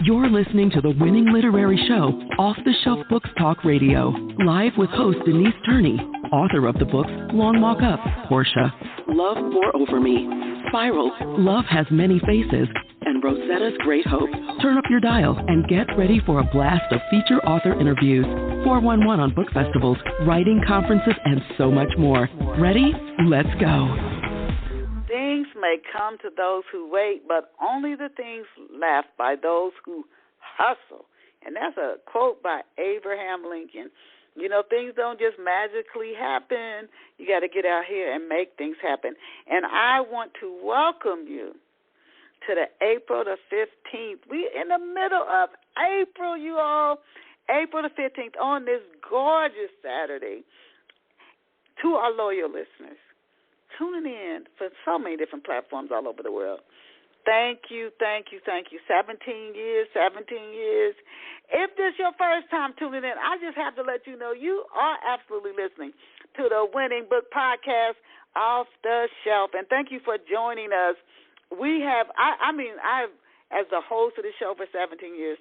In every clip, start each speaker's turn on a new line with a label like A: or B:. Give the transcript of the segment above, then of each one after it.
A: You're listening to the winning literary show, Off the Shelf Books Talk Radio, live with host Denise Turney, author of the books Long Walk Up, Portia, Love Pour Over Me, Spiral, Love Has Many Faces, and Rosetta's Great Hope. Turn up your dial and get ready for a blast of feature author interviews, 411 on book festivals, writing conferences, and so much more. Ready? Let's go.
B: Things may come to those who wait, but only the things left by those who hustle. And that's a quote by Abraham Lincoln. You know, things don't just magically happen. You got to get out here and make things happen. And I want to welcome you to the April the 15th. We in the middle of April, you all. April the 15th on this gorgeous Saturday. To our loyal listeners, tuning in for so many different platforms all over the world. Thank you, thank you, thank you. 17 years. If this is your first time tuning in, I just have to let you know you are absolutely listening to the Winning Book Podcast, Off the Shelf. And thank you for joining us. We have, I've, as the host of the show for 17 years,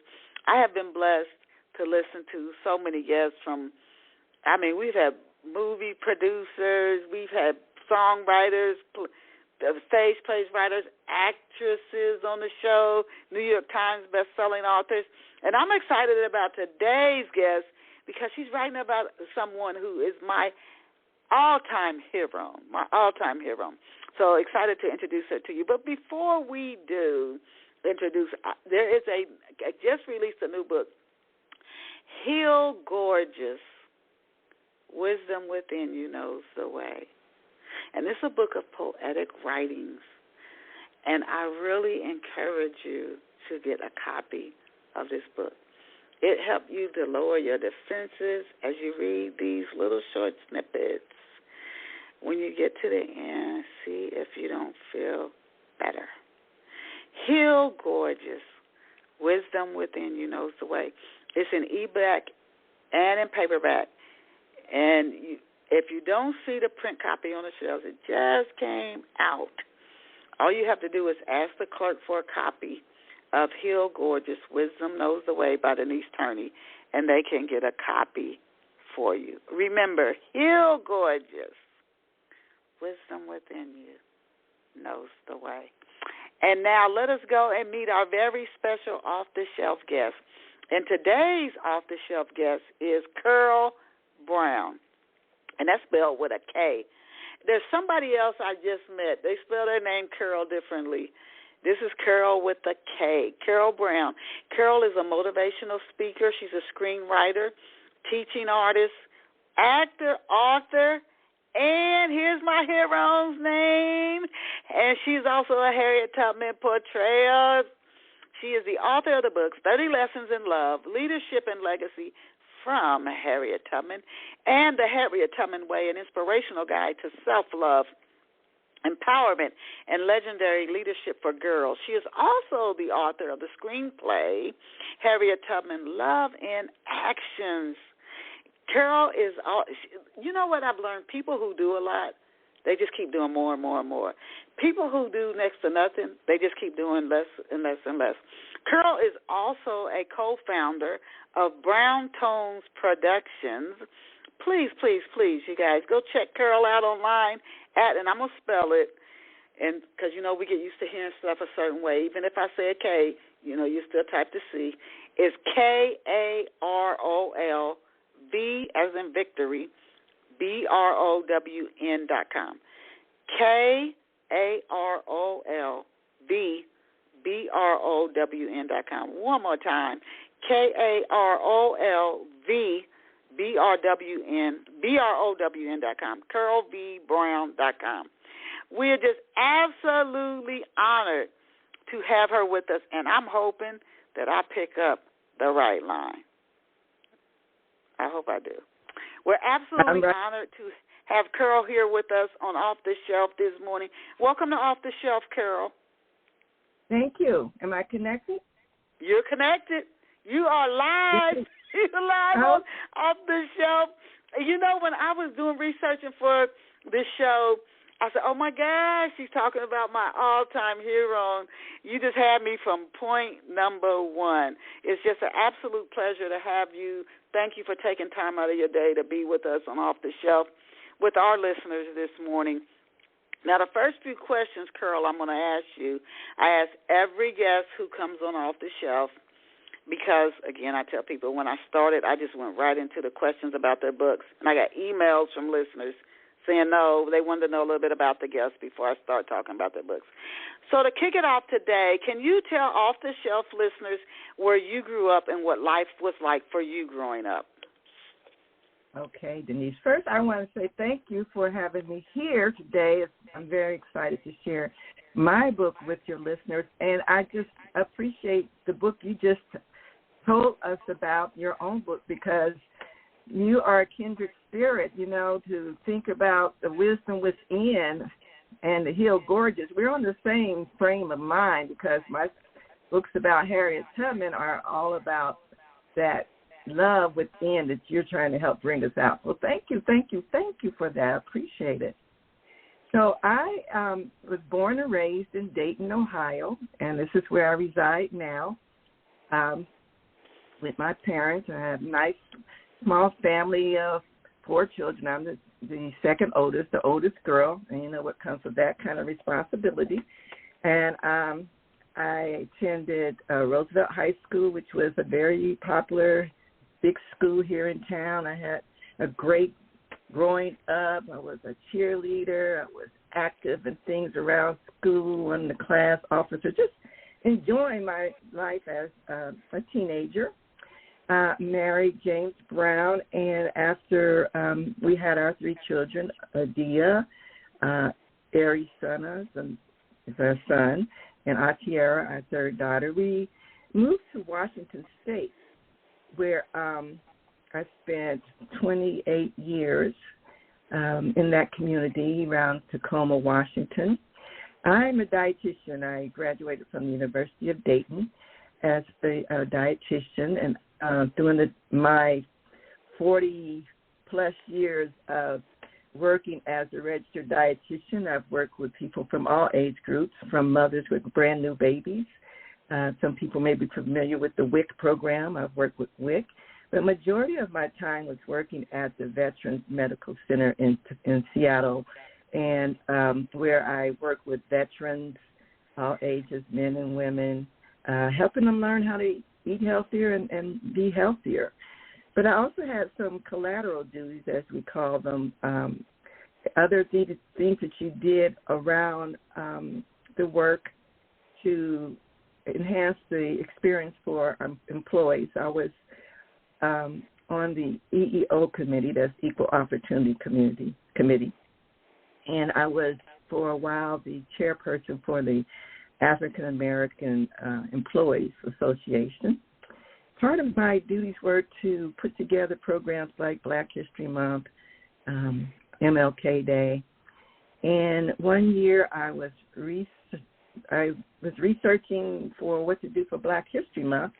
B: I have been blessed to listen to so many guests we've had movie producers, we've had songwriters, stage plays writers, actresses on the show, New York Times best-selling authors. And I'm excited about today's guest because she's writing about someone who is my all-time hero. So excited to introduce her to you. But before we do introduce, there is I just released a new book, Heal Gorgeous, Wisdom Within You Knows the Way. And this is a book of poetic writings. And I really encourage you to get a copy of this book. It helps you to lower your defenses as you read these little short snippets. When you get to the end, see if you don't feel better. Heal Gorgeous, Wisdom Within You Knows the Way. It's in ebook and in paperback. And if you don't see the print copy on the shelves, it just came out. All you have to do is ask the clerk for a copy of Heal Gorgeous, Wisdom Knows the Way by Denise Turney, and they can get a copy for you. Remember, Heal Gorgeous, Wisdom Within You Knows the Way. And now let us go and meet our very special off-the-shelf guest. And today's off-the-shelf guest is Karol Brown, and that's spelled with a K. There's somebody else I just met. They spell their name Karol differently. This is Karol with a K, Karol Brown. Karol is a motivational speaker. She's a screenwriter, teaching artist, actor, author, and here's my hero's name. And she's also a Harriet Tubman portrayal. She is the author of the books 30 Lessons in Love, Leadership and Legacy from Harriet Tubman, and the Harriet Tubman Way, an inspirational guide to self-love, empowerment, and legendary leadership for girls. She is also the author of the screenplay, Harriet Tubman, Love in Actions. Karol is, you know what I've learned? People who do a lot, they just keep doing more and more and more. People who do next to nothing, they just keep doing less and less and less. Karol is also a co-founder of Brown Tones Productions. Please, please, please, you guys, go check Karol out online and I'm going to spell it, and because, you know, we get used to hearing stuff a certain way. Even if I say a K, you know, you still type the C. It's Karol, V as in victory, BROWN.com. Karol, V, BROWN.com. One more time. Karol, V, BROWN.com. KarolVBrown.com. We're just absolutely honored to have her with us, and I'm hoping that I pick up the right line. I hope I do. We're absolutely honored to have Karol here with us on Off the Shelf this morning. Welcome to Off the Shelf, Karol.
C: Thank you. Am I connected?
B: You're connected. You are live. You're live on Off the Shelf. You know, when I was doing researching for this show, I said, oh, my gosh, she's talking about my all-time hero. You just had me from point number one. It's just an absolute pleasure to have you. Thank you for taking time out of your day to be with us on Off the Shelf with our listeners this morning. Now, the first few questions, Karol, I'm going to ask you, I ask every guest who comes on Off the Shelf because, again, I tell people when I started, I just went right into the questions about their books. And I got emails from listeners saying no, they wanted to know a little bit about the guests before I start talking about their books. So to kick it off today, can you tell off-the-shelf listeners where you grew up and what life was like for you growing up?
C: Okay, Denise. First, I want to say thank you for having me here today. I'm very excited to share my book with your listeners, and I just appreciate the book you just told us about, your own book, because you are a kindred spirit, to think about the wisdom within and the heal gorgeous. We're on the same frame of mind because my books about Harriet Tubman are all about that love within that you're trying to help bring us out. Well, thank you for that. I appreciate it. So I was born and raised in Dayton, Ohio, and this is where I reside now with my parents. I have a nice small family of 4 children. I'm the second oldest, the oldest girl, and you know what comes with that kind of responsibility. And I attended Roosevelt High School, which was a very popular big school here in town. I had a great growing up. I was a cheerleader. I was active in things around school and the class officer, just enjoying my life as a teenager. Married James Brown, and after we had our 3 children, Adia, Arizona is our son, and Atiara, our 3rd daughter, we moved to Washington State, where I spent 28 years in that community around Tacoma, Washington. I'm a dietitian. I graduated from the University of Dayton as a dietitian, and doing my 40-plus years of working as a registered dietitian, I've worked with people from all age groups, from mothers with brand-new babies. Some people may be familiar with the WIC program. I've worked with WIC. The majority of my time was working at the Veterans Medical Center in Seattle, and where I work with veterans, all ages, men and women, helping them learn how to eat healthier and be healthier. But I also had some collateral duties, as we call them, other things that you did around the work to enhance the experience for employees. I was on the EEO committee, that's Equal Opportunity Committee, and I was for a while the chairperson for the African American Employees Association. Part of my duties were to put together programs like Black History Month, MLK Day, and one year I was researching for what to do for Black History Month,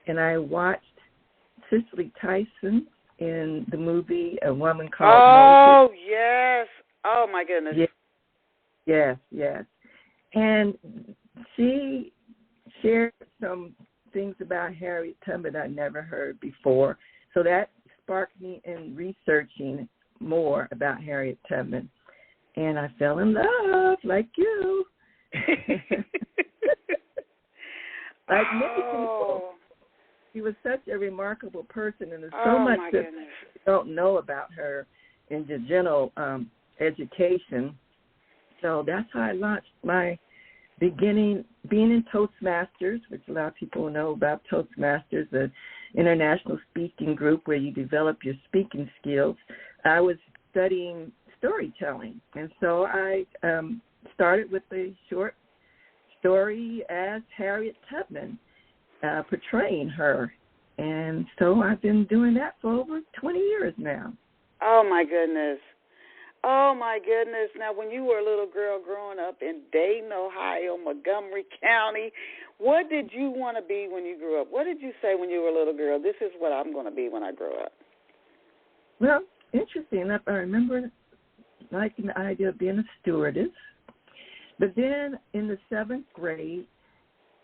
C: and I watched Cicely Tyson in the movie A Woman Called Moses.
B: Oh, yes. Oh, my goodness.
C: Yes. And she shared some things about Harriet Tubman I never heard before. So that sparked me in researching more about Harriet Tubman. And I fell in love, like you. Like many people. She was such a remarkable person, and there's so much that we don't know about her in the general education. So that's how I launched my beginning, being in Toastmasters, which a lot of people know about Toastmasters, the international speaking group where you develop your speaking skills. I was studying storytelling, and so I started with a short story as Harriet Tubman, portraying her. And so I've been doing that for over 20 years now.
B: Oh, my goodness. Oh, my goodness. Now, when you were a little girl growing up in Dayton, Ohio, Montgomery County, what did you want to be when you grew up? What did you say when you were a little girl? This is what I'm going to be when I grow up.
C: Well, interesting enough, I remember liking the idea of being a stewardess. But then in the 7th grade,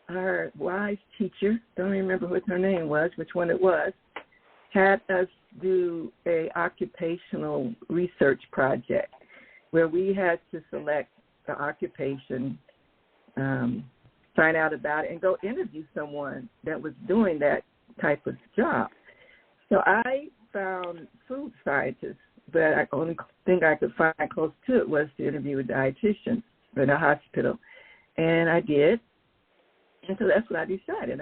C: our wise teacher, don't remember what her name was, which one it was, had us do a occupational research project where we had to select the occupation, find out about it, and go interview someone that was doing that type of job. So I found food scientists, but the only thing I could find close to it was to interview a dietitian in a hospital. And I did. And so that's what I decided.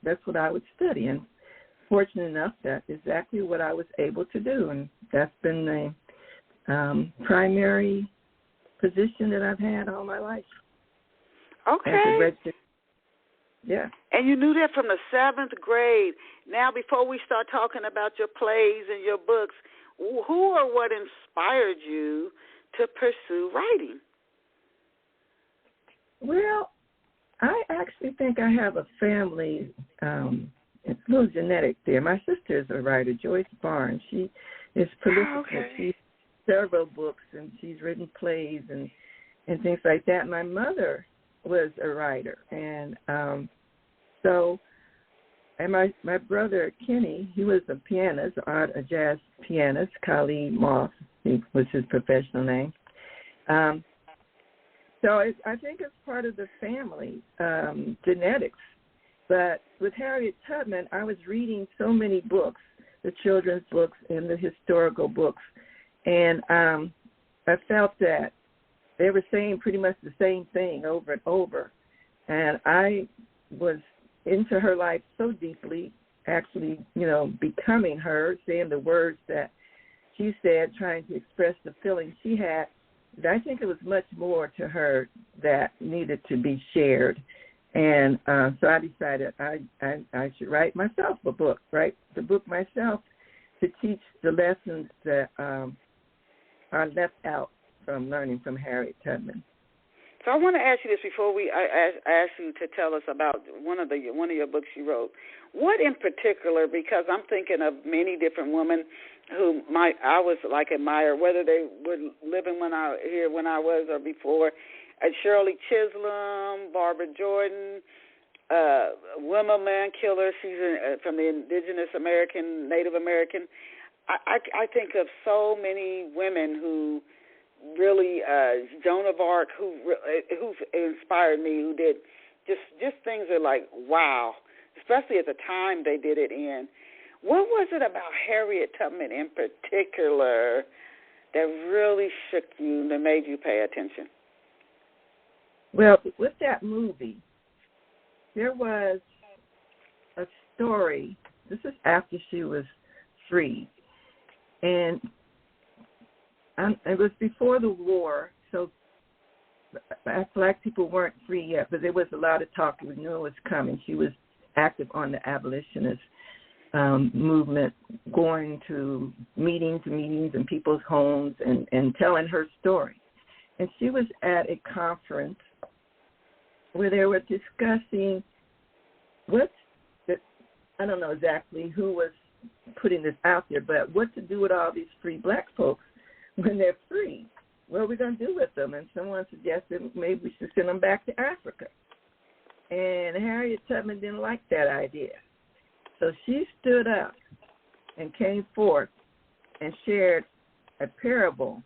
C: That's what I would study. And fortunate enough, that's exactly what I was able to do. And that's been the primary position that I've had all my life.
B: Okay.
C: Yeah.
B: And you knew that from the 7th grade. Now, before we start talking about your plays and your books, who or what inspired you to pursue writing?
C: Well, I actually think I have a family, it's a little genetic there. My sister is a writer, Joyce Barnes. She is prolific.
B: Oh, okay.
C: She's several books, and she's written plays and things like that. My mother was a writer, and and my brother Kenny, he was a pianist, a jazz pianist. Khalid Moss was his professional name. So I think it's part of the family genetics. But with Harriet Tubman, I was reading so many books, the children's books and the historical books, and I felt that they were saying pretty much the same thing over and over. And I was into her life so deeply, actually, becoming her, saying the words that she said, trying to express the feelings she had. I think it was much more to her that needed to be shared. And so I decided I should write myself a book, write the book myself to teach the lessons that are left out from learning from Harriet Tubman.
B: So I want to ask you this before I ask you to tell us about one of your books you wrote. What in particular, because I'm thinking of many different women who I was like admire, whether they were living when I was or before, Shirley Chisholm, Barbara Jordan, Wilma Mankiller. She's from the Indigenous American, Native American. I think of so many women who really, Joan of Arc, who inspired me, who did just things that are like, wow, especially at the time they did it in. What was it about Harriet Tubman in particular that really shook you, that made you pay attention?
C: Well, with that movie, there was a story. This is after she was free. And it was before the war, so black people weren't free yet, but there was a lot of talk. We knew it was coming. She was active on the abolitionist movement, going to meetings in people's homes and telling her story. And she was at a conference where they were discussing I don't know exactly who was putting this out there, but what to do with all these free black folks when they're free. What are we going to do with them? And someone suggested maybe we should send them back to Africa. And Harriet Tubman didn't like that idea. So she stood up and came forth and shared a parable.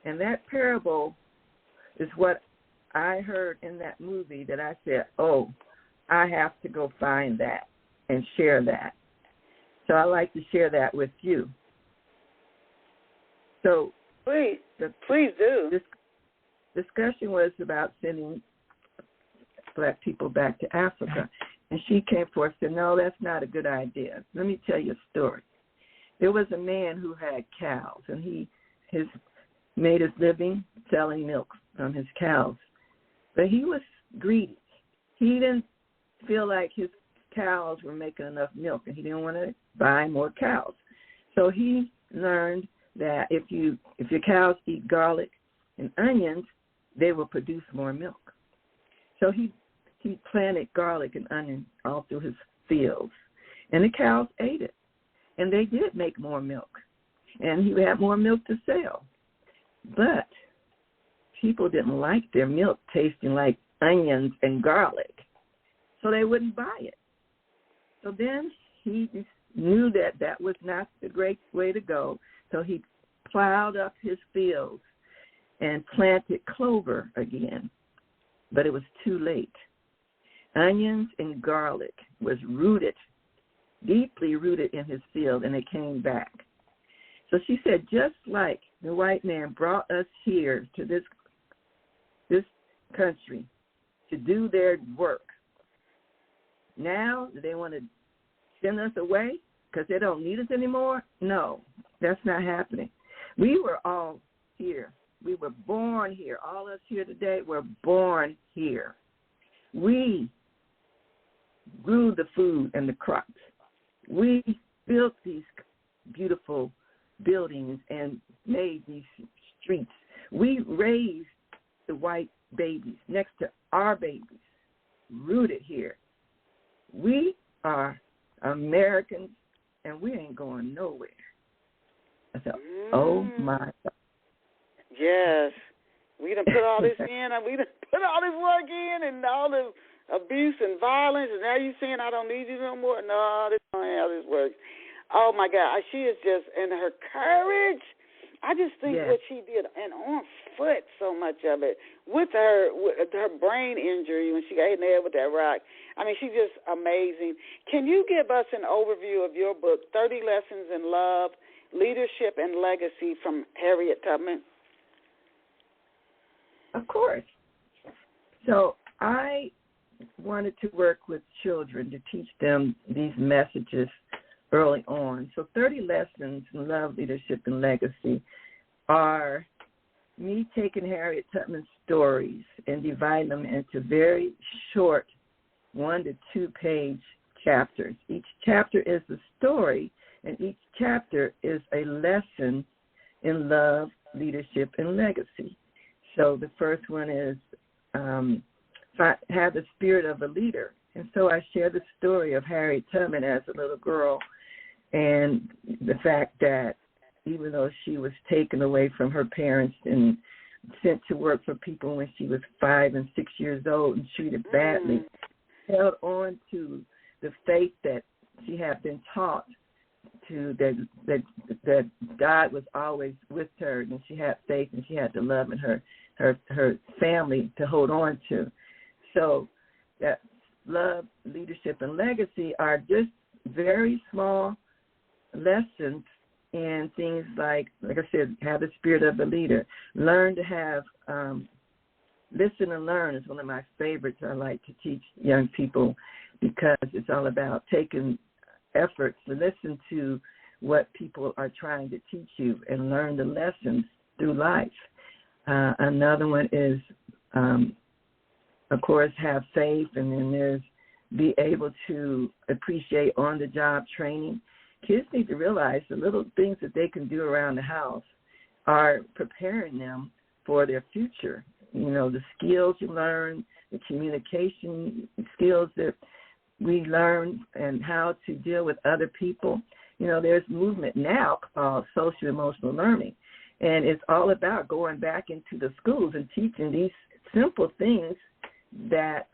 C: And that parable is what I heard in that movie that I said, oh, I have to go find that and share that. So I like to share that with you. So
B: please do.
C: This discussion was about sending black people back to Africa. And she came forth and said, no, that's not a good idea. Let me tell you a story. There was a man who had cows, and he made his living selling milk from his cows. But he was greedy. He didn't feel like his cows were making enough milk, and he didn't want to buy more cows. So he learned that if your cows eat garlic and onions, they will produce more milk. So he planted garlic and onion all through his fields, and the cows ate it, and they did make more milk, and he had more milk to sell. But people didn't like their milk tasting like onions and garlic, so they wouldn't buy it. So then he knew that that was not the great way to go, so he plowed up his fields and planted clover again, but it was too late. Onions and garlic was rooted, deeply rooted in his field, and it came back. So she said, just like the white man brought us here to this country to do their work, now they want to send us away because they don't need us anymore? No, that's not happening. We were all here. We were born here. All us here today were born here. We grew the food and the crops. We built these beautiful buildings and made these streets. We raised the white babies next to our babies, rooted here. We are Americans, and we ain't going nowhere. I thought, oh, my God.
B: Yes. We done put all this in, and we done put all this work in, and all the abuse and violence, and now you saying I don't need you no more? No, this is not how this works. Oh, my God. She is just, and her courage, I just think what she did, and on foot so much of it, with her brain injury when she got hit in the head with that rock. I mean, she's just amazing. Can you give us an overview of your book, 30 Lessons in Love, Leadership, and Legacy from Harriet Tubman?
C: Of course. So I wanted to work with children to teach them these messages early on. So 30 Lessons in Love, Leadership, and Legacy are me taking Harriet Tubman's stories and dividing them into very short 1 to 2 page chapters. Each chapter is a story, and each chapter is a lesson in love, leadership, and legacy. So the first one is have the spirit of a leader. And so I share the story of Harriet Tubman as a little girl, and the fact that even though she was taken away from her parents and sent to work for people when she was 5 and 6 years old and treated badly, held on to the faith that she had been taught to, that God was always with her, and she had faith, and she had the love in her family to hold on to. So that love, leadership, and legacy are just very small lessons in things like I said, have the spirit of a leader. Learn to have, listen and learn is one of my favorites I like to teach young people, because it's all about taking efforts to listen to what people are trying to teach you and learn the lessons through life. Another one is, of course, have faith, and then there's be able to appreciate on-the-job training. Kids need to realize the little things that they can do around the house are preparing them for their future. You know, the skills you learn, the communication skills that we learn, and how to deal with other people. You know, there's movement now called social-emotional learning, and it's all about going back into the schools and teaching these simple things that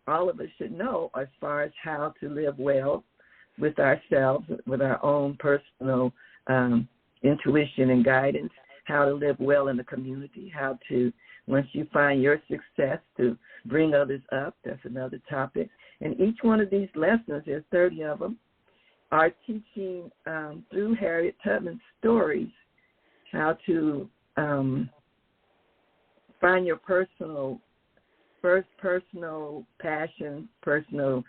C: all of us should know as far as how to live well with ourselves, with our own personal intuition and guidance, how to live well in the community, how to, once you find your success, to bring others up. That's another topic. And each one of these lessons, there's 30 of them, are teaching through Harriet Tubman's stories how to find your personal passion, personal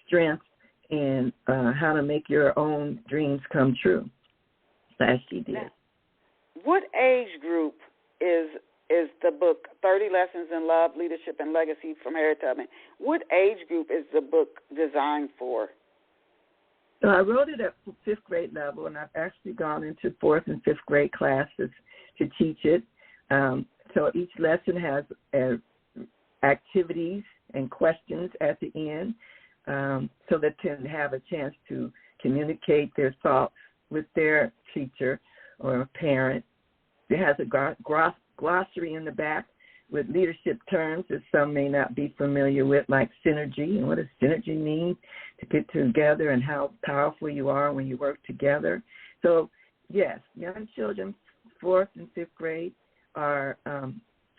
C: strength, and how to make your own dreams come true, as she did.
B: Now, what age group is the book 30 Lessons in Love, Leadership, and Legacy from Harriet Tubman? What age group is the book designed for?
C: So I wrote it at 5th grade level, and I've actually gone into 4th and 5th grade classes to teach it. So each lesson has activities and questions at the end, so that they can have a chance to communicate their thoughts with their teacher or parent, It has a glossary in the back with leadership terms that some may not be familiar with, like synergy. And what does synergy mean? To get together and how powerful you are when you work together. So, yes, young children, 4th and 5th grade, are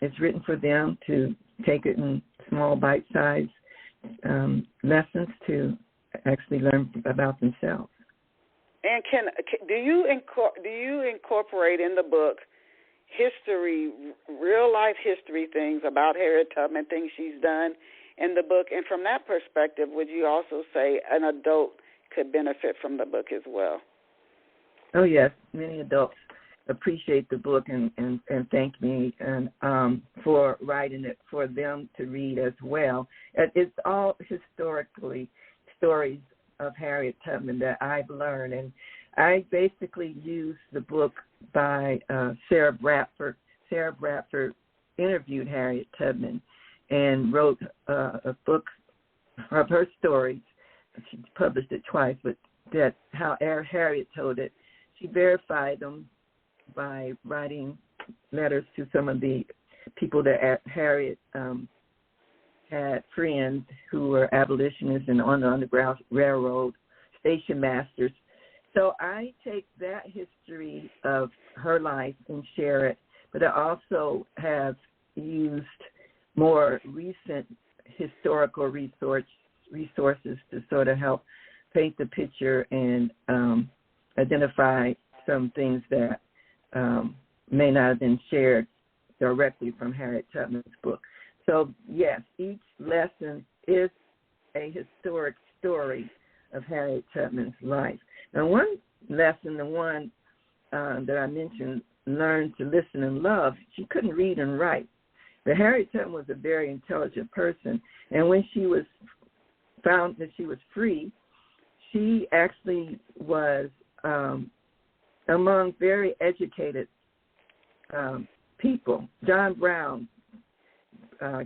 C: it's written for them to take it in small bite-sized lessons to actually learn about themselves.
B: And do you incorporate in the book history, real life history things about Harriet Tubman, things she's done in the book? And from that perspective, would you also say an adult could benefit from the book as well?
C: Oh yes, many adults appreciate the book and thank me and for writing it for them to read as well. It's all historically stories of Harriet Tubman that I've learned, and I basically used the book by Sarah Bradford. Sarah Bradford interviewed Harriet Tubman and wrote a book of her stories. She published it twice, but that how Harriet told it. She verified them by writing letters to some of the people that Harriet had friends who were abolitionists and on the Underground Railroad, station masters. So I take that history of her life and share it, but I also have used more recent historical resources to sort of help paint the picture and identify some things that may not have been shared directly from Harriet Tubman's book. So, yes, each lesson is a historic story of Harriet Tubman's life. Now, one lesson, the one that I mentioned, learn to listen and love, she couldn't read and write. But Harriet Tubman was a very intelligent person, and when she was found that she was free, she actually was among very educated people. John Brown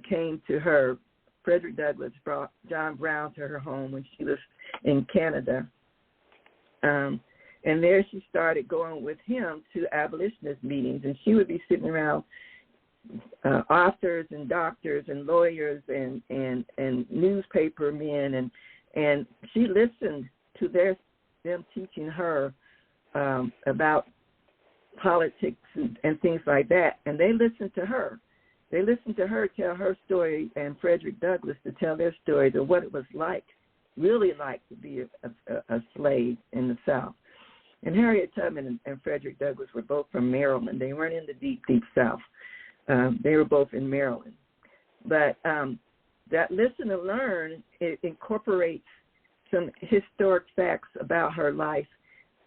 C: came to her. Frederick Douglass brought John Brown to her home when she was in Canada. And there she started going with him to abolitionist meetings, and she would be sitting around authors and doctors and lawyers and newspaper men, and she listened to them teaching her about politics and things like that, and they listened to her. They listened to her tell her story and Frederick Douglass to tell their stories of what it was like, really like to be a slave in the South. And Harriet Tubman and Frederick Douglass were both from Maryland. They weren't in the deep, deep South. They were both in Maryland. But that listen and learn, it incorporates some historic facts about her life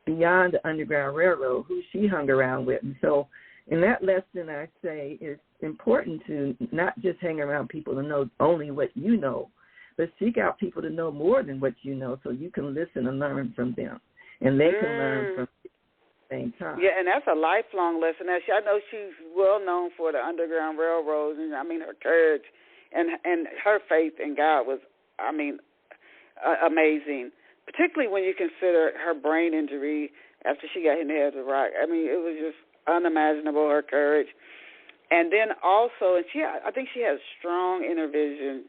C: beyond the Underground Railroad, who she hung around with. And so in that lesson, I say it's important to not just hang around people to know only what you know, but seek out people to know more than what you know so you can listen and learn from them. And they can learn from you at the same time.
B: Yeah, and that's a lifelong lesson. I know she's well known for the Underground Railroad, and I mean her courage and her faith in God was, amazing. Particularly when you consider her brain injury after she got hit in the head with a rock. I mean, it was just unimaginable, her courage. And then also, I think she has strong inner vision.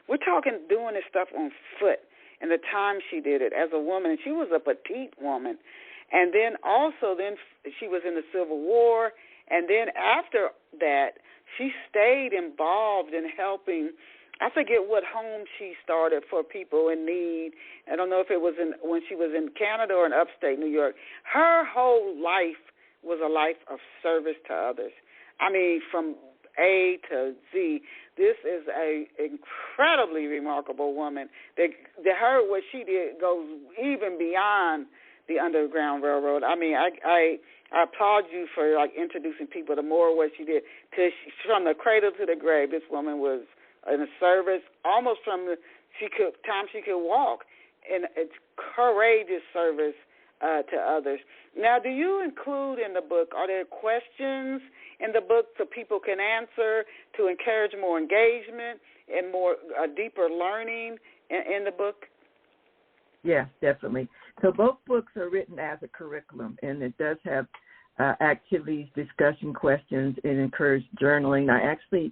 B: We're talking doing this stuff on foot and the time she did it as a woman. She was a petite woman. And then also she was in the Civil War. And then after that, she stayed involved in helping. I forget what home she started for people in need. I don't know if it was when she was in Canada or in upstate New York. Her whole life was a life of service to others. I mean, from A to Z. This is a incredibly remarkable woman. What she did goes even beyond the Underground Railroad. I mean, I applaud you for introducing people to more of what she did. From the cradle to the grave, this woman was in a service almost from the time she could walk, and it's courageous service to others. Now, do you include in the book, are there questions in the book so people can answer to encourage more engagement and more deeper learning in the book?
C: Yes, definitely. So both books are written as a curriculum, and it does have activities, discussion questions, and encouraged journaling. I actually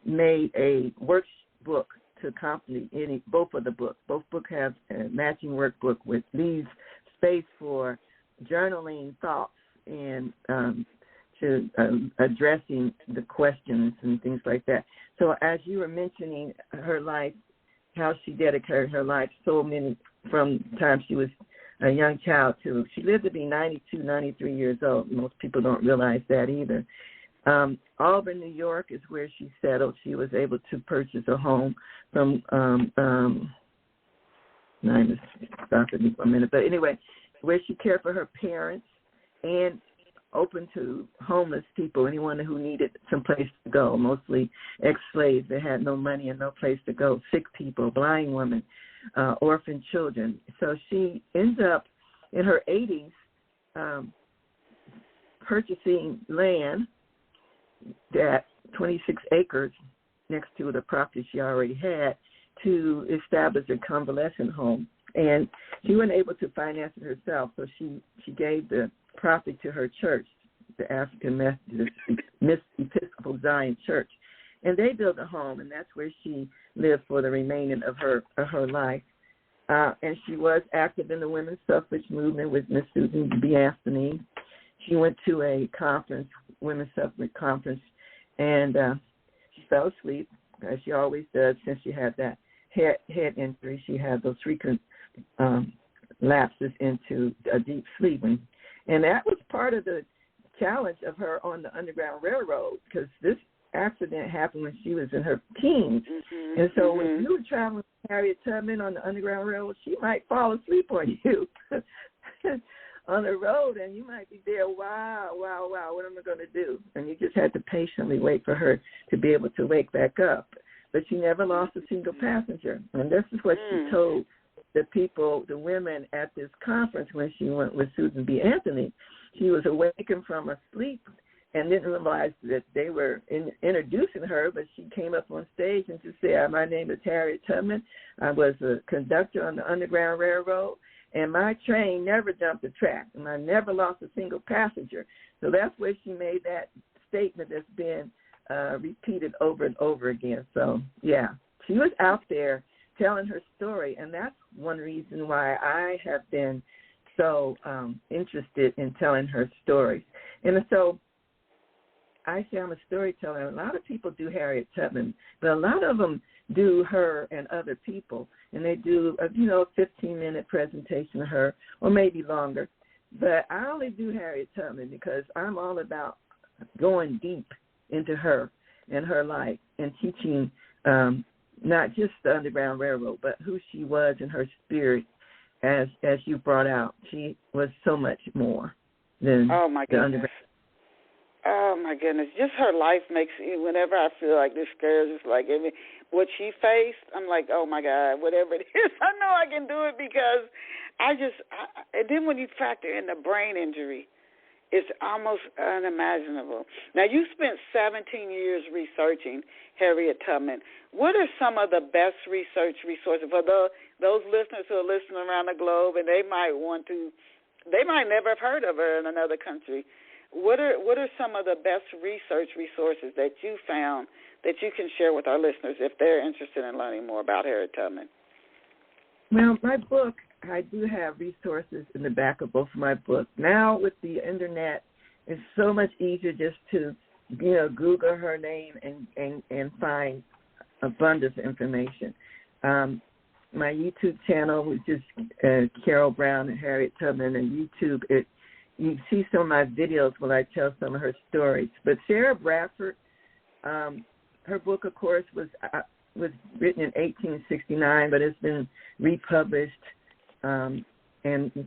C: made a workbook to accompany both of the books. Both books have a matching workbook with leaves space for journaling thoughts and to addressing the questions and things like that. So as you were mentioning her life, how she dedicated her life so many from the time she was a young child to, she lived to be 92, 93 years old. Most people don't realize that either. Auburn, New York is where she settled. She was able to purchase a home from, stop it for a minute, but anyway, where she cared for her parents and open to homeless people, anyone who needed some place to go, mostly ex-slaves that had no money and no place to go, sick people, blind women, orphan children. So she ends up in her 80s purchasing land, that 26 acres next to the property she already had, to establish a convalescent home. And she wasn't able to finance it herself, so she gave the property to her church, the African Methodist Episcopal Zion Church. And they built a home, and that's where she lived for the remaining of her life. And she was active in the women's suffrage movement with Miss Susan B. Anthony. She went to a conference, women's suffrage conference, and she fell asleep, as she always does, since she had that head injury. She had those frequent lapses into a deep sleep. And that was part of the challenge of her on the Underground Railroad, because this accident happened when she was in her teens. Mm-hmm. And so when you were traveling with Harriet Tubman on the Underground Railroad, she might fall asleep on you on the road, and you might be there, wow, what am I going to do? And you just had to patiently wait for her to be able to wake back up. But she never lost a single passenger. And this is what she told the people, the women at this conference when she went with Susan B. Anthony. She was awakened from a sleep and didn't realize that they were introducing her, but she came up on stage and just said, my name is Harriet Tubman. I was a conductor on the Underground Railroad, and my train never jumped the track, and I never lost a single passenger. So that's where she made that statement that's been repeated over and over again. So, yeah, she was out there telling her story, and that's one reason why I have been so interested in telling her stories. And so I say I'm a storyteller. A lot of people do Harriet Tubman, but a lot of them do her and other people, and they do a 15-minute presentation of her, or maybe longer. But I only do Harriet Tubman because I'm all about going deep into her and her life and teaching not just the Underground Railroad, but who she was and her spirit, as you brought out. She was so much more than the Underground.
B: Oh, my goodness. Just her life makes, whenever I feel like discouraged, it's like what she faced, I'm like, oh, my God, whatever it is, I know I can do it, because and then when you factor in the brain injury, it's almost unimaginable. Now, you spent 17 years researching Harriet Tubman. What are some of the best research resources for those listeners who are listening around the globe, and they might never have heard of her in another country? What are some of the best research resources that you found that you can share with our listeners if they're interested in learning more about Harriet Tubman?
C: Well, my book, I do have resources in the back of both of my books. Now with the Internet, it's so much easier just to, Google her name and find abundance of information. My YouTube channel, which is Karol Brown and Harriet Tubman, and YouTube, you see some of my videos where I tell some of her stories. But Sarah Bradford, her book, of course, was written in 1869, but it's been republished, and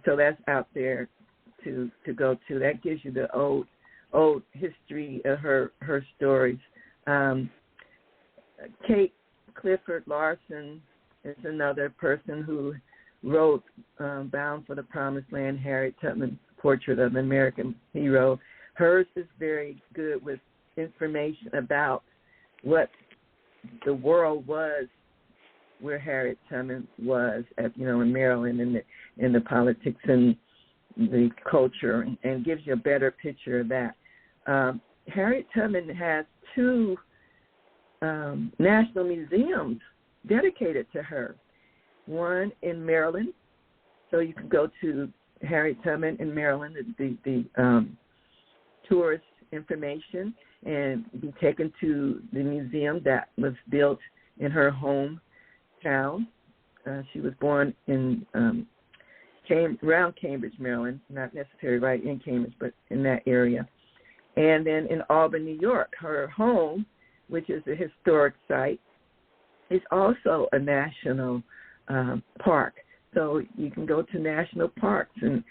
C: so that's out there to go to. That gives you the old history of her stories. Kate Clifford Larson is another person who wrote Bound for the Promised Land, Harriet Tubman, Portrait of an American Hero. Hers is very good with information about what the world was, where Harriet Tubman was, in Maryland, in the politics and the culture and gives you a better picture of that. Harriet Tubman has 2 national museums dedicated to her. One in Maryland, so you can go to Harriet Tubman in Maryland, the tourist information, and be taken to the museum that was built in her hometown. She was born in around Cambridge, Maryland, not necessarily right in Cambridge, but in that area. And then in Auburn, New York, her home, which is a historic site, is also a national park. So you can go to national parks and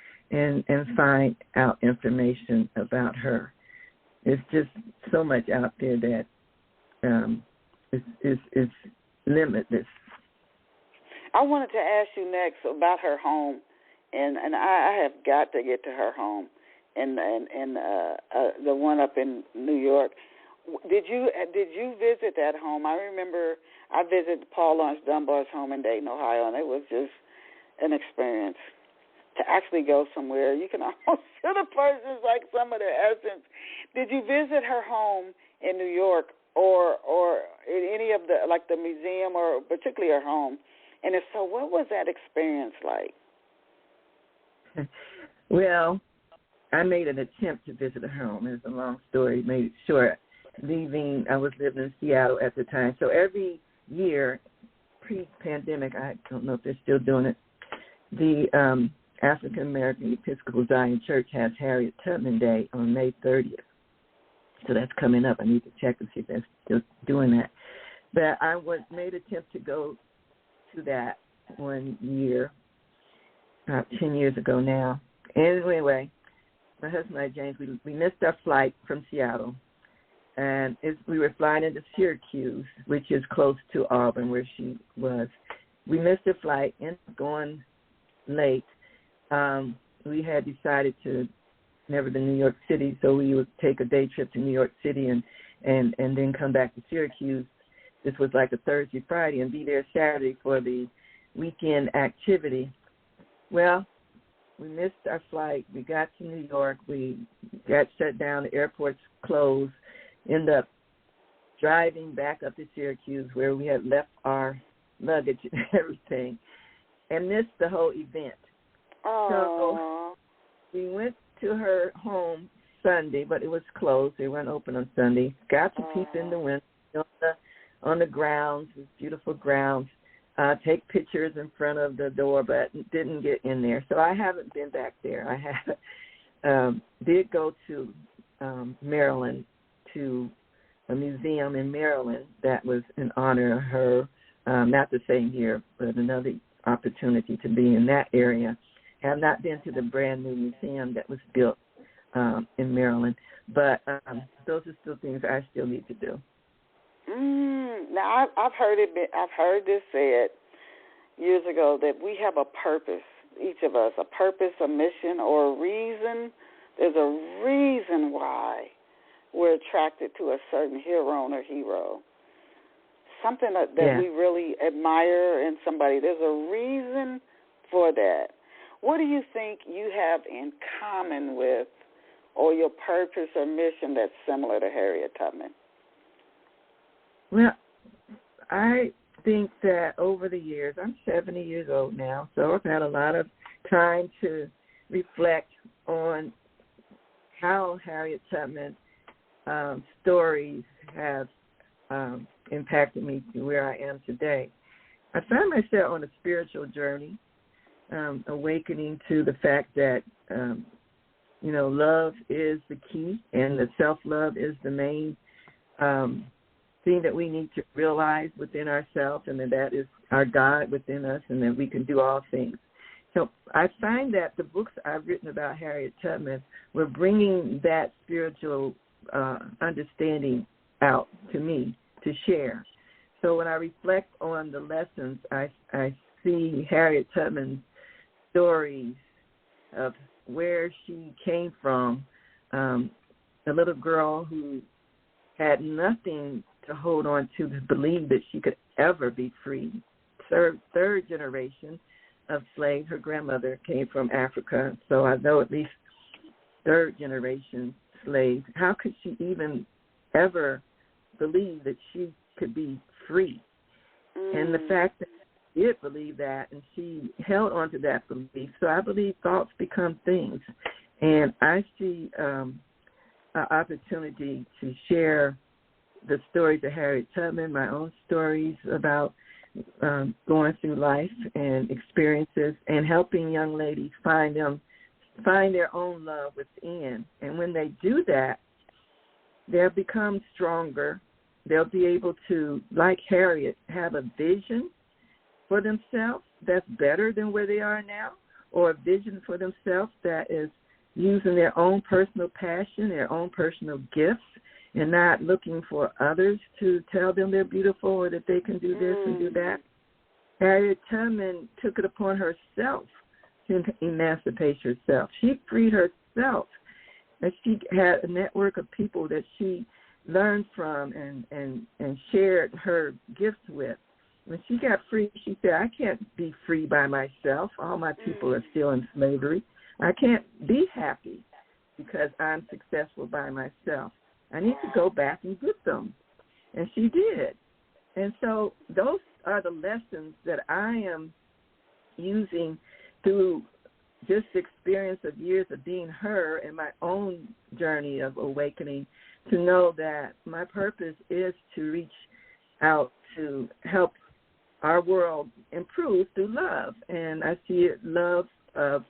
C: find out information about her. It's just so much out there that is limitless.
B: I wanted to ask you next about her home, and I have got to get to her home, and the one up in New York. Did you visit that home? I remember I visited Paul Laurence Dunbar's home in Dayton, Ohio, and it was just an experience to actually go somewhere. You can almost feel the person's like some of their essence. Did you visit her home in New York or in any of the museum or particularly her home? And if so, what was that experience like?
C: Well, I made an attempt to visit her home. It's a long story, made it short. I was living in Seattle at the time. So every year, pre-pandemic, I don't know if they're still doing it, the African American Episcopal Zion Church has Harriet Tubman Day on May 30th. So that's coming up. I need to check and see if they're still doing that. But I made an attempt to go to that one year, about 10 years ago now. Anyway, my husband and I, James, we missed our flight from Seattle. And we were flying into Syracuse, which is close to Auburn, where she was. We missed the flight and going late. We had decided to never to New York City, so we would take a day trip to New York City and then come back to Syracuse. This was like a Thursday, Friday, and be there Saturday for the weekend activity. Well, we missed our flight. We got to New York. We got shut down. The airport's closed. Ended up driving back up to Syracuse where we had left our luggage and everything and missed the whole event.
B: Aww.
C: So we went to her home Sunday, but it was closed. They weren't open on Sunday. Got to peep in the window on the grounds, these beautiful grounds, take pictures in front of the door, but didn't get in there. So I haven't been back there. I did go to Maryland, to a museum in Maryland that was in honor of her, not the same year, but another opportunity to be in that area. Have not been to the brand new museum that was built in Maryland, but those are still things I still need to do.
B: Now I've heard this said years ago that we have a purpose, each of us, a purpose, a mission, or a reason. There's a reason why we're attracted to a certain heroine or hero, something that we really admire in somebody. There's a reason for that. What do you think you have in common with, or your purpose or mission that's similar to Harriet Tubman?
C: Well, I think that over the years, I'm 70 years old now, so I've had a lot of time to reflect on how Harriet Tubman stories have impacted me to where I am today. I found myself on a spiritual journey, awakening to the fact that, love is the key and that self-love is the main thing that we need to realize within ourselves, and that is our God within us, and that we can do all things. So I find that the books I've written about Harriet Tubman were bringing that spiritual understanding out to me to share. So when I reflect on the lessons, I see Harriet Tubman's stories of where she came from, a little girl who had nothing to hold on to believe that she could ever be free. Third generation of slaves. Her grandmother came from Africa, so I know at least third generation slaves. How could she even ever believe that she could be free? And the fact that she did believe that, and she held on to that belief. So I believe thoughts become things. And I see an opportunity to share the stories of Harriet Tubman, my own stories about going through life and experiences, and helping young ladies find their own love within. And when they do that, they'll become stronger. They'll be able to, like Harriet, have a vision for themselves that's better than where they are now, or a vision for themselves that is using their own personal passion, their own personal gifts, and not looking for others to tell them they're beautiful or that they can do this and do that. Harriet Tubman took it upon herself to emancipate herself. She freed herself, and she had a network of people that she learned from and shared her gifts with. When she got free, she said, I can't be free by myself. All my people are still in slavery. I can't be happy because I'm successful by myself. I need to go back and get them. And she did. And so those are the lessons that I am using through just the experience of years of being her and my own journey of awakening, to know that my purpose is to reach out to help our world improve through love. And I see it, love of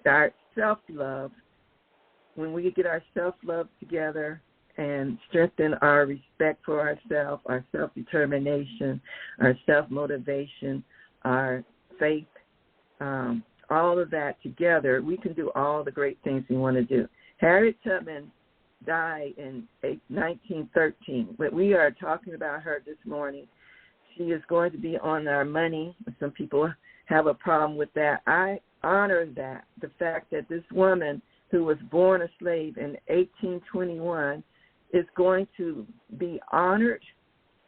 C: our self-love. When we get our self-love together and strengthen our respect for ourselves, our self-determination, our self-motivation, our faith, all of that together, we can do all the great things we want to do. Harriet Tubman died in 1913, but we are talking about her this morning. She is going to be on our money. Some people have a problem with that. I honor that, the fact that this woman who was born a slave in 1821 is going to be honored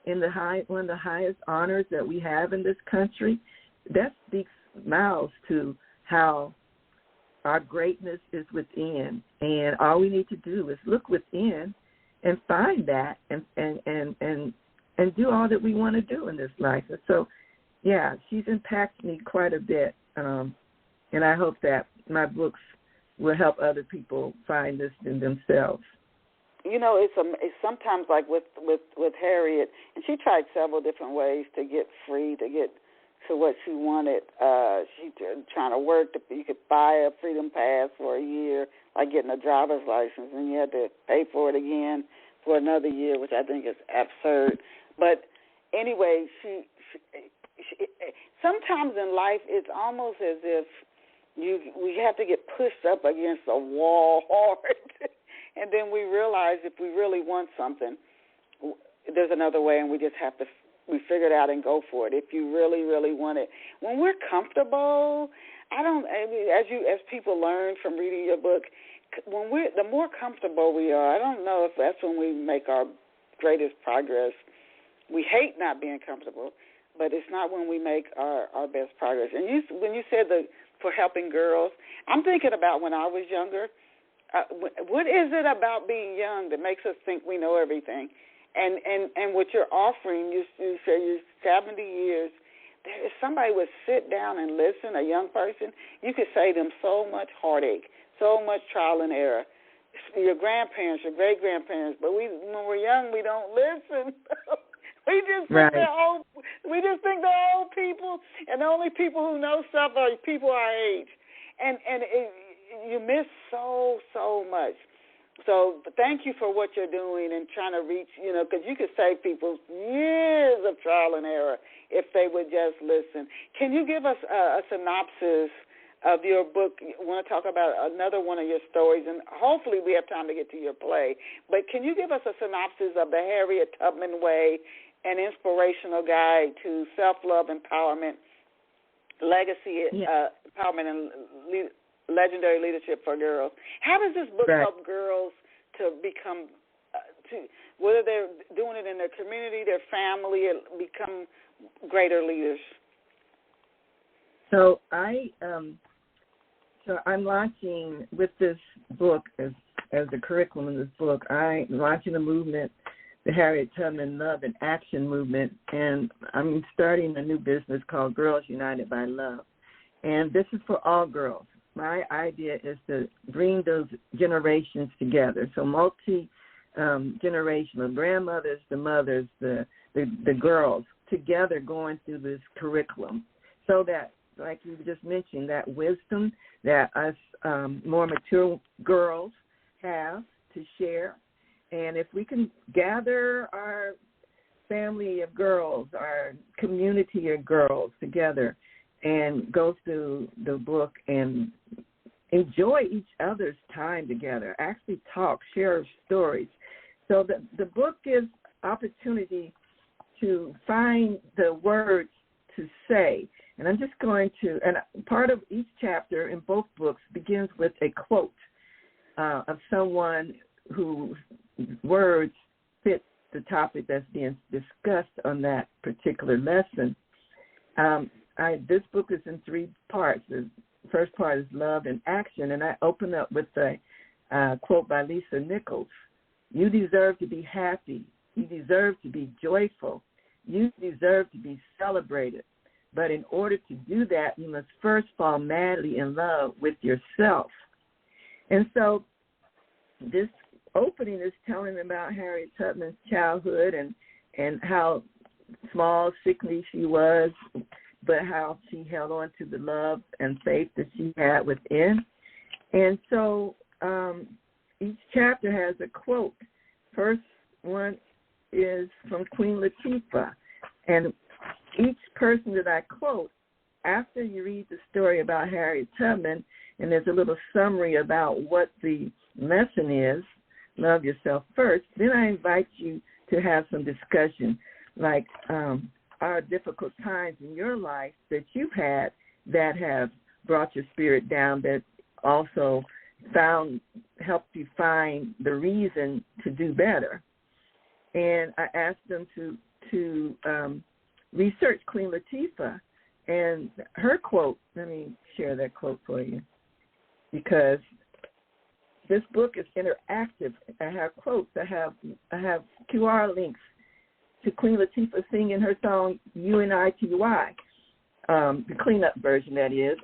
C: in one of the highest honors that we have in this country. That speaks miles to how our greatness is within, and all we need to do is look within and find that and do all that we want to do in this life. And so, yeah, she's impacted me quite a bit, and I hope that my books will help other people find this in themselves.
B: You know, it's sometimes like with Harriet, and she tried several different ways to get free, to get to what she wanted. She trying to work. You could buy a freedom pass for a year, like getting a driver's license, and you had to pay for it again for another year, which I think is absurd. But anyway, she sometimes in life it's almost as if we have to get pushed up against a wall hard, and then we realize if we really want something, there's another way, and we just have to figure it out and go for it. If you really, really want it, when we're comfortable, as people learn from reading your book, the more comfortable we are, I don't know if that's when we make our greatest progress. We hate not being comfortable, but it's not when we make our best progress. And when you said for helping girls, I'm thinking about when I was younger. What is it about being young that makes us think we know everything? And what you're offering, you say you're 70 years. If somebody would sit down and listen, a young person, you could save them so much heartache, so much trial and error. Your grandparents, your great-grandparents, but when we're young, we don't listen. We just think we just think they're old people, and the only people who know stuff are people our age, and you miss so much. So thank you for what you're doing and trying to reach, because you could save people years of trial and error if they would just listen. Can you give us a synopsis of your book? I want to talk about another one of your stories, and hopefully we have time to get to your play. But can you give us a synopsis of the Harriet Tubman Way, an inspirational guide to self-love, empowerment, legacy, empowerment, and legendary leadership for girls? How does this book help girls to become, whether they're doing it in their community, their family, become greater leaders?
C: So I'm launching with this book as the curriculum in this book. I'm launching a movement, the Harriet Tubman Love and Action Movement, and I'm starting a new business called Girls United by Love. And this is for all girls. My idea is to bring those generations together. So multi-generational, grandmothers, the mothers, the girls, together going through this curriculum so that, like you just mentioned, that wisdom that us more mature girls have to share. And if we can gather our family of girls, our community of girls together and go through the book and enjoy each other's time together, actually talk, share stories. So the book gives opportunity to find the words to say. And I'm just going to, and part of each chapter in both books begins with a quote of someone whose words fit the topic that's being discussed on that particular lesson. This book is in 3 parts. The first part is love and action, and I open up with a quote by Lisa Nichols. You deserve to be happy. You deserve to be joyful. You deserve to be celebrated. But in order to do that, you must first fall madly in love with yourself. And so this opening is telling about Harriet Tubman's childhood and how small, sickly she was, but how she held on to the love and faith that she had within. And so each chapter has a quote. First one is from Queen Latifah. And each person that I quote, after you read the story about Harriet Tubman, and there's a little summary about what the lesson is, love yourself first, then I invite you to have some discussion, like are difficult times in your life that you've had that have brought your spirit down, that also helped you find the reason to do better. And I asked them to research Queen Latifah and her quote. Let me share that quote for you, because this book is interactive. I have quotes. I have QR links to Queen Latifah singing her song UNITY, the cleanup version, that is.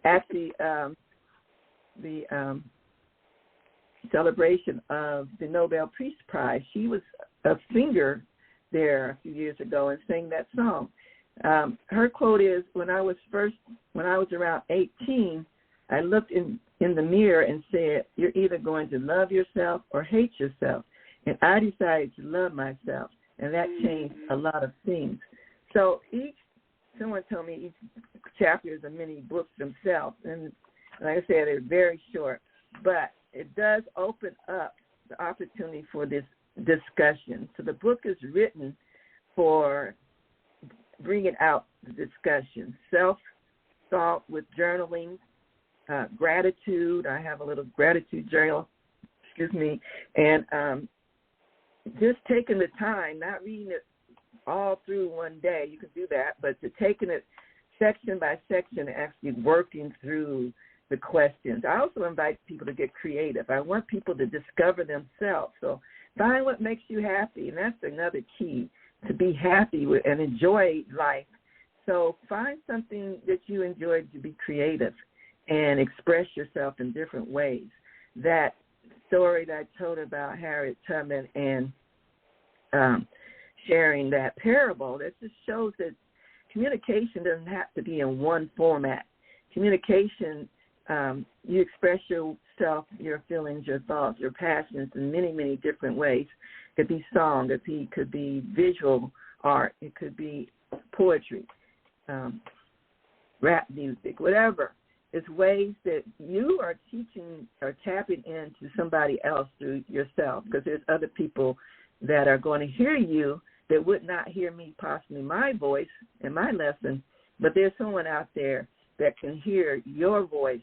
C: Actually, the celebration of the Nobel Peace Prize, she was a singer there a few years ago and sang that song. Her quote is, when I was around 18, I looked in the mirror and said, you're either going to love yourself or hate yourself. And I decided to love myself, and that changed a lot of things. So someone told me each chapter is a mini book themselves. And like I said, they're very short. But it does open up the opportunity for this discussion. So the book is written for bringing out the discussion. Self-thought with journaling, gratitude. I have a little gratitude journal, and just taking the time, not reading it all through one day. You can do that, but taking it section by section and actually working through the questions. I also invite people to get creative. I want people to discover themselves. So find what makes you happy, and that's another key, to be happy with and enjoy life. So find something that you enjoy, to be creative and express yourself in different ways. That story that I told about Harriet Tubman and sharing that parable, that just shows that communication doesn't have to be in one format. Communication, you express yourself, your feelings, your thoughts, your passions in many, many different ways. It could be song, it could be visual art, it could be poetry, rap music, whatever. It's ways that you are teaching or tapping into somebody else through yourself, because there's other people that are going to hear you that would not hear me, possibly my voice in my lesson, but there's someone out there that can hear your voice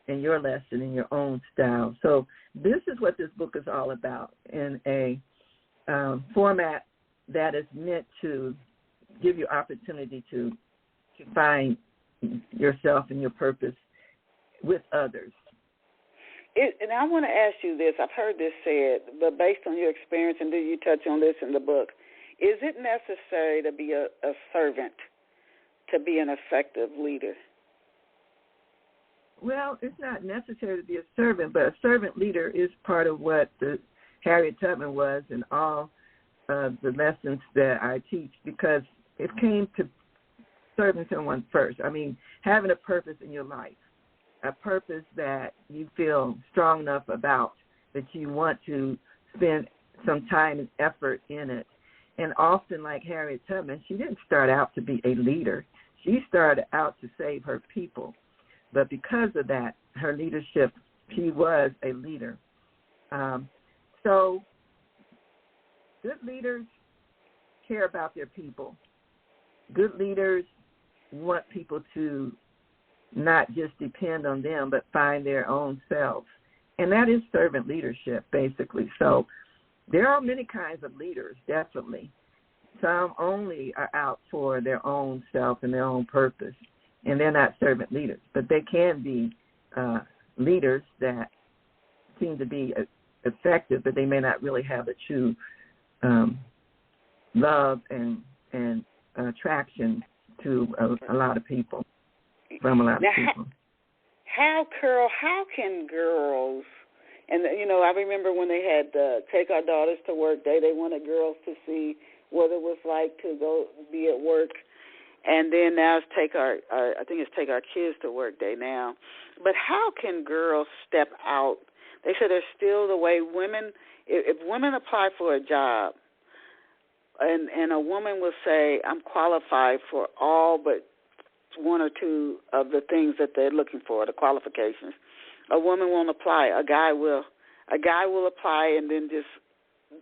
C: and your lesson in your own style. So this is what this book is all about, in a format that is meant to give you opportunity to find yourself and your purpose with others.
B: And I want to ask you this. I've heard this said, but based on your experience, and do you touch on this in the book, is it necessary to be a servant to be an effective leader?
C: Well, it's not necessary to be a servant, but a servant leader is part of what the Harriet Tubman was in all the lessons that I teach, because it came to serving someone first. I mean, having a purpose in your life, a purpose that you feel strong enough about, that you want to spend some time and effort in it. And often, like Harriet Tubman, she didn't start out to be a leader. She started out to save her people. But because of that, her leadership, she was a leader. So good leaders care about their people. Good leaders want people to not just depend on them, but find their own selves. And that is servant leadership, basically. So there are many kinds of leaders, definitely. Some only are out for their own self and their own purpose, and they're not servant leaders. But they can be leaders that seem to be effective, but they may not really have a true love and attraction to a lot of people, from a lot of people.
B: Karol, how can girls, and, I remember when they had Take Our Daughters to Work Day, they wanted girls to see what it was like to go be at work. And then now it's Take Our Kids to Work Day now. But how can girls step out? They said there's still the way women, if women apply for a job, and a woman will say, I'm qualified for all but one or two of the things that they're looking for, the qualifications. A woman won't apply. A guy will apply and then just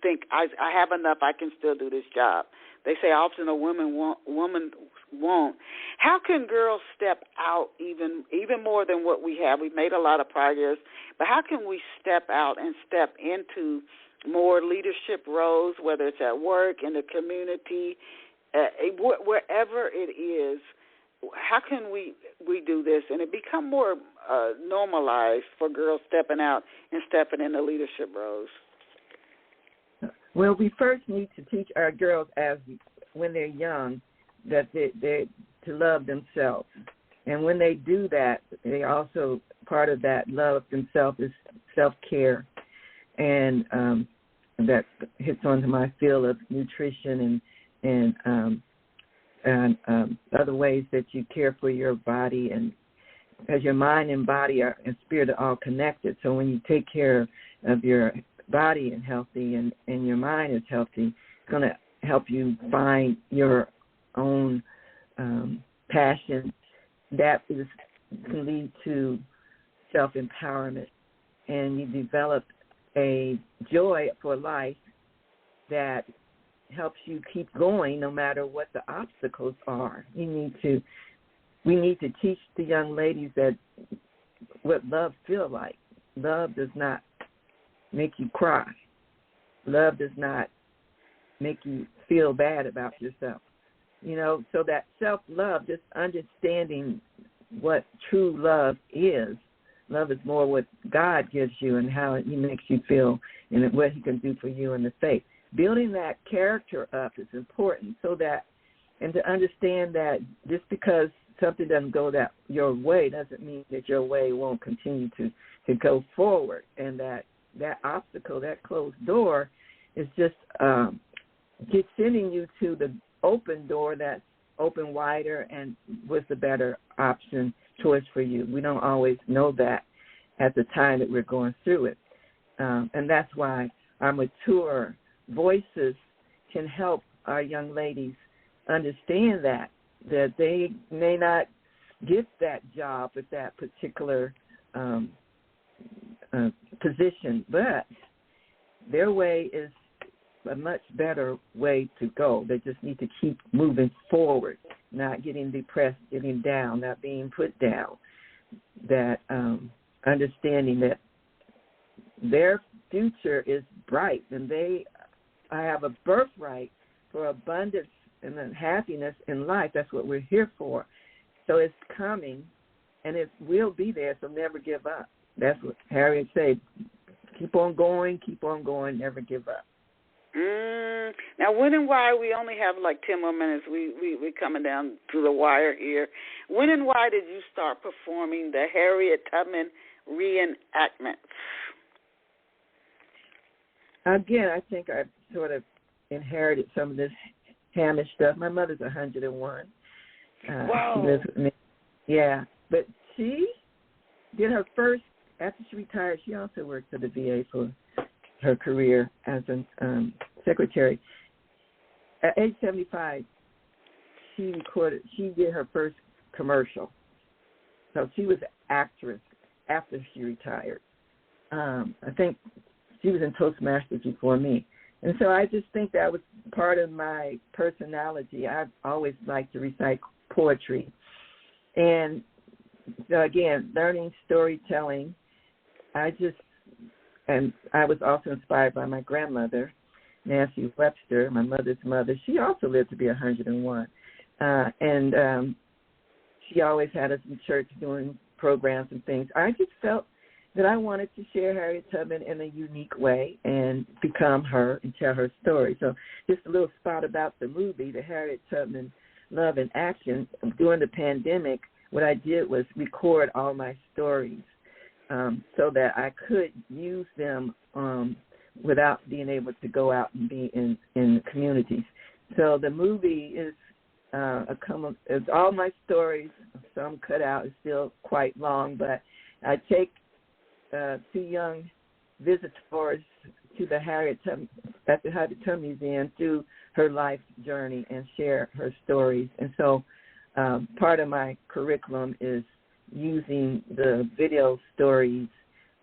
B: think, I have enough, I can still do this job. They say often a woman won't. How can girls step out even more than what we have? We've made a lot of progress, but how can we step out and step into more leadership roles, whether it's at work, in the community, wherever it is? How can we do this and it become more normalized for girls stepping out and stepping into leadership roles?
C: Well, we first need to teach our girls when they're young that they to love themselves. And when they do that, they also, part of that love of themselves is self-care. And that hits onto my field of nutrition and other ways that you care for your body, and because your mind and body and spirit are all connected. So when you take care of your body and healthy and your mind is healthy, it's going to help you find your own passion that can lead to self-empowerment, and you develop a joy for life that helps you keep going no matter what the obstacles are. We need to teach the young ladies that what love feels like. Love does not make you cry. Love does not make you feel bad about yourself. So that self-love, just understanding what true love is. Love is more what God gives you and how He makes you feel and what He can do for you in the faith. Building that character up is important, and to understand that just because something doesn't go your way doesn't mean that your way won't continue to go forward, and that obstacle, that closed door, is just sending you to the open door that's open wider and was the better option choice for you. We don't always know that at the time that we're going through it. And that's why our mature voices can help our young ladies understand that they may not get that job with that particular position, but their way is a much better way to go. They just need to keep moving forward, not getting depressed, getting down, not being put down, that understanding that their future is bright and they have a birthright for abundance and then happiness in life. That's what we're here for. So it's coming, and it will be there, so never give up. That's what Harriet said. Keep on going, never give up.
B: Now, when and why, we only have like 10 more minutes. We're coming down to the wire here. When and why did you start performing the Harriet Tubman reenactments?
C: Again, I think I sort of inherited some of this Hamish stuff. My mother's 101.
B: Wow.
C: She lives with me. Yeah, but she did her first, after she retired, she also worked for the VA for her career as a secretary. At age 75, she did her first commercial. So she was an actress after she retired. I think she was in Toastmasters before me. And so I just think that was part of my personality. I've always liked to recite poetry. And so again, learning storytelling, and I was also inspired by my grandmother, Nancy Webster, my mother's mother. She also lived to be 101. And she always had us in church doing programs and things. I just felt that I wanted to share Harriet Tubman in a unique way and become her and tell her story. So just a little spot about the movie, the Harriet Tubman Love in Action. During the pandemic, what I did was record all my stories so that I could use them without being able to go out and be in the communities. So the movie is it's all my stories. Some cut out. It's still quite long, but I take two young visitors to the Harriet Tubman Museum through her life journey and share her stories. And so part of my curriculum is using the video stories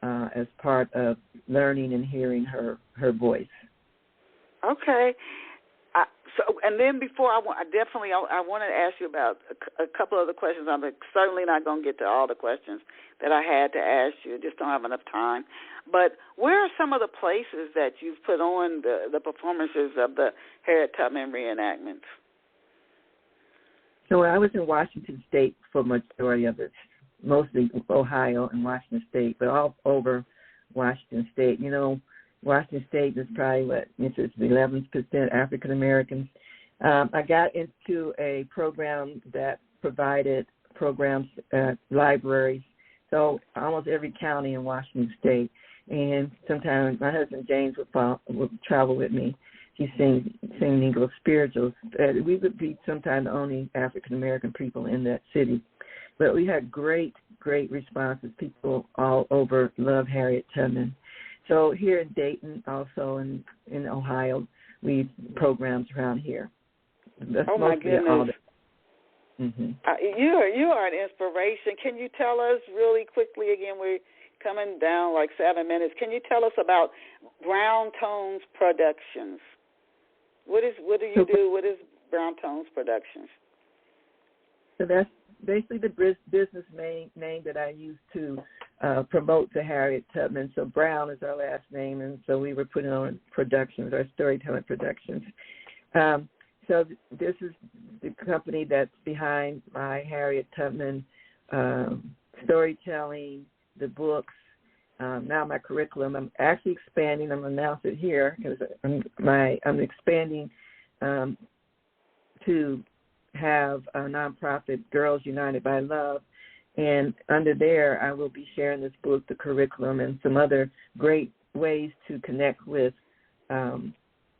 C: as part of learning and hearing her voice.
B: Okay. And then before I want to ask you about a couple other questions. I'm certainly not going to get to all the questions that I had to ask you. Just don't have enough time. But where are some of the places that you've put on the performances of the Harriet Tubman reenactments?
C: So I was in Washington State for the majority of it, mostly Ohio and Washington State, but all over Washington State. You know, Washington State is probably, 11% African Americans. I got into a program that provided programs at libraries, so almost every county in Washington State. And sometimes my husband James would travel with me. He sing Negro spirituals. We would be sometimes the only African American people in that city. But we had great responses. People all over love Harriet Tubman. So here in Dayton, also in Ohio, we programs around here. That's
B: my goodness!
C: Mm-hmm.
B: You are an inspiration. Can you tell us really quickly again? We're coming down like 7 minutes. Can you tell us about Brown Tones Productions? What do you do? What is Brown Tones Productions?
C: So that's basically the business name that I use to promote the Harriet Tubman. So Brown is our last name, and so we were putting on productions, our storytelling productions. So this is the company that's behind my Harriet Tubman storytelling, the books, now my curriculum. I'm actually expanding. I'm going to announce it here because I'm expanding to have a nonprofit, Girls United by Love, and under there I will be sharing this book, the curriculum, and some other great ways to connect with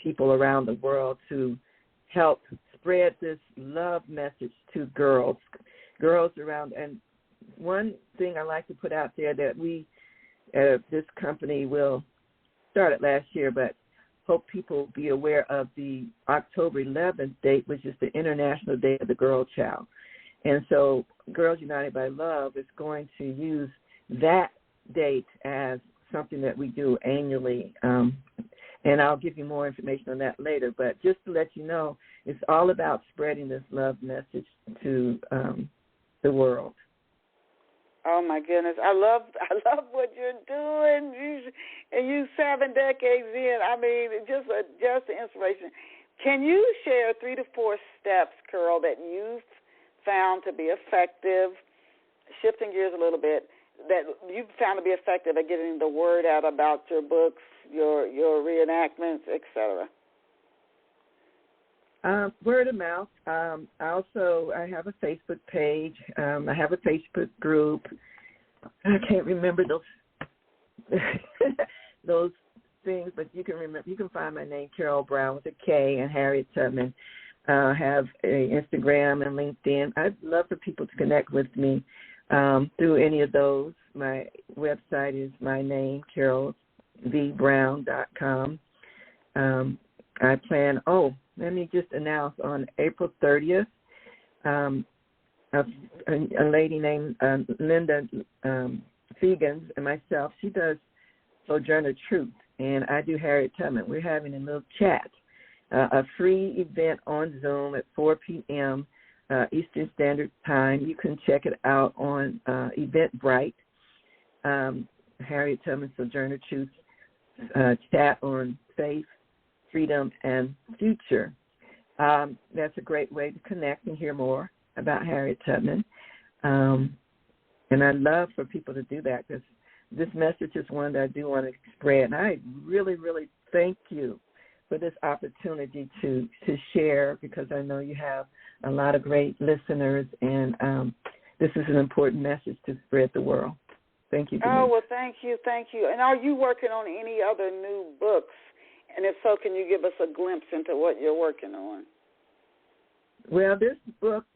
C: people around the world to help spread this love message to girls around. And one thing I like to put out there that we, this company will start it last year, but hope people be aware of the October 11th date, which is the International Day of the Girl Child. And so Girls United by Love is going to use that date as something that we do annually. And I'll give you more information on that later. But just to let you know, it's all about spreading this love message to the world.
B: Oh my goodness, I love what you're doing. You 7 decades in. I mean, just an inspiration. Can you share 3 to 4 steps, Karol, that you've found to be effective, shifting gears a little bit, that you've found to be effective at getting the word out about your books, your reenactments, etc.?
C: Word of mouth. I have a Facebook page. I have a Facebook group. I can't remember those things, but you can remember. You can find my name, Karol Brown, with a K, and Harriet Tubman. Have a Instagram and LinkedIn. I'd love for people to connect with me through any of those. My website is my name, KarolVBrown.com. I plan. Let me just announce on April 30th. A lady named Linda Fegans and myself. She does Sojourner Truth, and I do Harriet Tubman. We're having a little chat. A free event on Zoom at 4 p.m. Eastern Standard Time. You can check it out on Eventbrite. Harriet Tubman Sojourner Truth chat on faith, freedom, and future. That's a great way to connect and hear more about Harriet Tubman. And I'd love for people to do that, because this message is one that I do want to spread. And I really, really thank you for this opportunity to share, because I know you have a lot of great listeners, and this is an important message to spread the world. Thank you, Denise.
B: Oh, well, thank you. And are you working on any other new books? And if so, can you give us a glimpse into what you're working on?
C: Well, this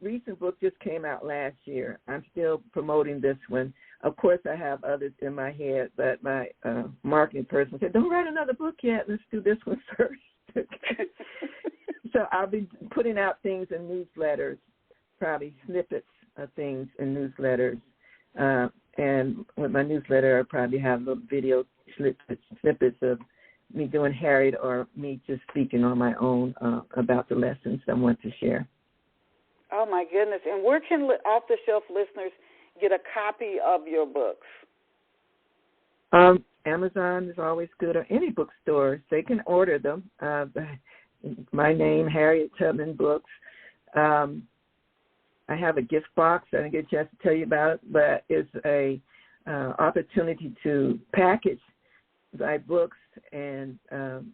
C: recent book just came out last year. I'm still promoting this one. Of course, I have others in my head, but my marketing person said, don't write another book yet. Let's do this one first. So I'll be putting out things in newsletters, probably snippets of things in newsletters. And with my newsletter, I'll probably have little video snippets of me doing Harriet, or me just speaking on my own about the lessons I want to share.
B: Oh, my goodness. And where can off-the-shelf listeners get a copy of your books?
C: Amazon is always good, or any bookstores. They can order them. My name, Harriet Tubman Books. I have a gift box. I didn't get a chance to tell you about it, but it's a opportunity to package my books and the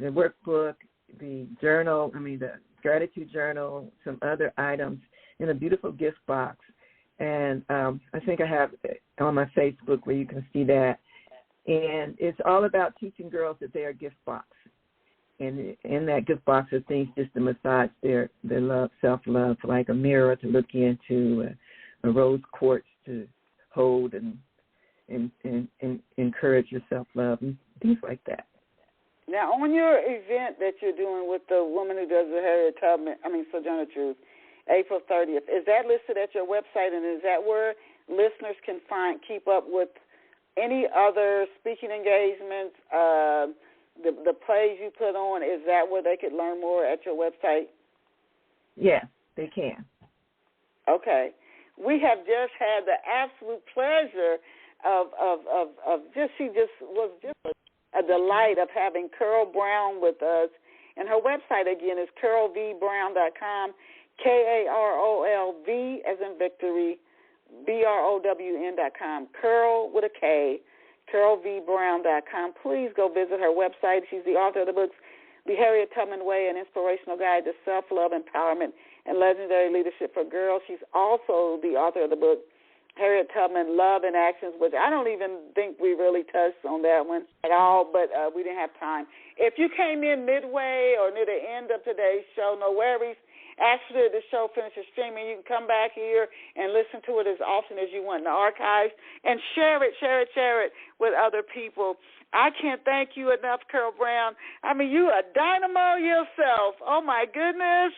C: workbook, the journal, the gratitude journal, some other items in a beautiful gift box. And I think I have it on my Facebook where you can see that. And it's all about teaching girls that they are gift box. And in that gift box are things just to massage their love, self-love, like a mirror to look into, a rose quartz to hold and encourage your self-love and things like that.
B: Now, on your event that you're doing with the woman who does the Harriet Tubman, Sojourner Truth, April 30th, is that listed at your website, and is that where listeners can keep up with any other speaking engagements, the plays you put on? Is that where they could learn more at your website?
C: Yes, they can.
B: Okay. We have just had the absolute pleasure of she was a delight of having Karol Brown with us. And her website, again, is KarolVBrown.com, KarolV as in victory, BROWN.com, Karol with a K, KarolVBrown.com. Please go visit her website. She's the author of the books, The Harriet Tubman Way, An Inspirational Guide to Self-Love, Empowerment, and Legendary Leadership for Girls. She's also the author of the book, Harriet Tubman, Love in Actions, which I don't even think we really touched on that one at all, but we didn't have time. If you came in midway or near the end of today's show, no worries. After the show finishes streaming, you can come back here and listen to it as often as you want in the archives, and share it with other people. I can't thank you enough, Karol Brown. You a dynamo yourself. Oh, my goodness.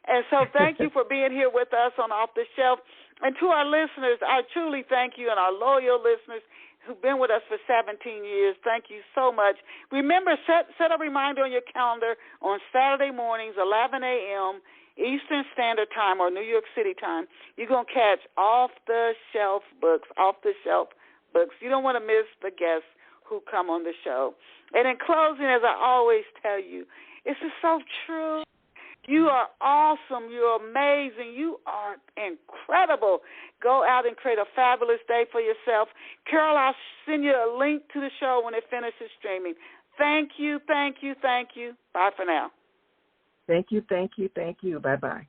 B: And so thank you for being here with us on Off the Shelf. And to our listeners, I truly thank you, and our loyal listeners who've been with us for 17 years, thank you so much. Remember, set a reminder on your calendar on Saturday mornings, 11 a.m., Eastern Standard Time or New York City time. You're going to catch off-the-shelf books. You don't want to miss the guests who come on the show. And in closing, as I always tell you, this is so true. You are awesome. You're amazing. You are incredible. Go out and create a fabulous day for yourself. Karol, I'll send you a link to the show when it finishes streaming. Thank you, thank you, thank you. Bye for now.
C: Thank you, thank you, thank you. Bye-bye.